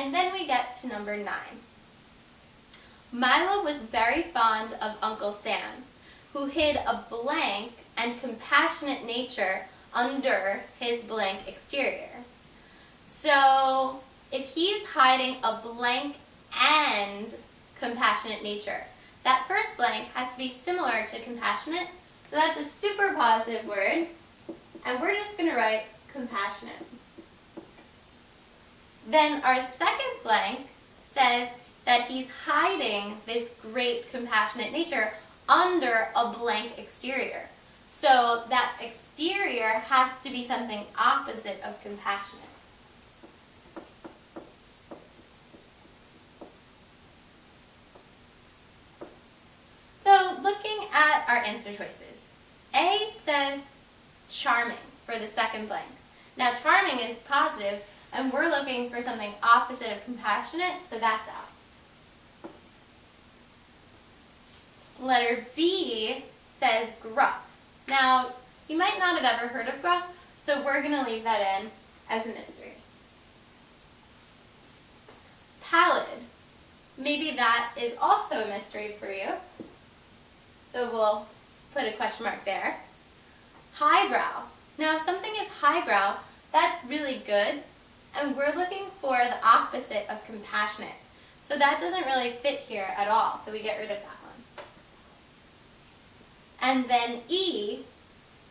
And then we get to number 9. Milo was very fond of Uncle Sam, who hid a blank and compassionate nature under his blank exterior. So if he's hiding a blank and compassionate nature, that first blank has to be similar to compassionate, so that's a super positive word, and we're just going to write compassionate. Then our second blank says that he's hiding this great compassionate nature under a blank exterior. So that exterior has to be something opposite of compassionate. So looking at our answer choices, A says charming for the second blank. Now charming is positive, and we're looking for something opposite of compassionate, so that's out. Letter B says gruff. Now, you might not have ever heard of gruff, so we're going to leave that in as a mystery. Pallid. Maybe that is also a mystery for you, so we'll put a question mark there. Highbrow. Now, if something is highbrow, that's really good, and we're looking for the opposite of compassionate. So that doesn't really fit here at all, so we get rid of that one. And then E,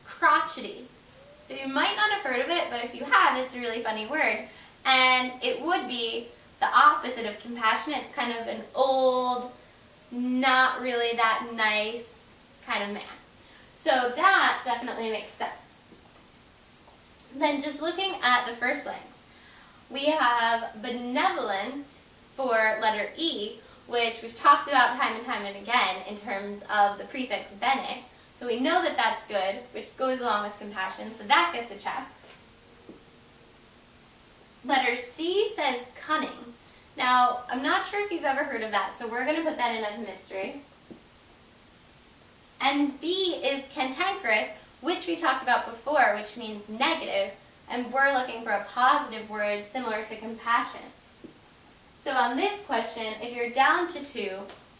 crotchety. So you might not have heard of it, but if you have, it's a really funny word. And it would be the opposite of compassionate, kind of an old, not really that nice kind of man. So that definitely makes sense. Then just looking at the first blank, we have benevolent for letter E, which we've talked about time and again in terms of the prefix bene. So we know that that's good, which goes along with compassion, so that gets a check. Letter C says cunning. Now, I'm not sure if you've ever heard of that, so we're going to put that in as a mystery. And B is cantankerous, which we talked about before, which means negative, and we're looking for a positive word similar to compassion. So on this question, if you're down to 2,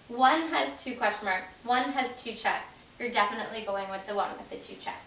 one has 2 question marks, one has 2 checks, you're definitely going with the one with the 2 checks.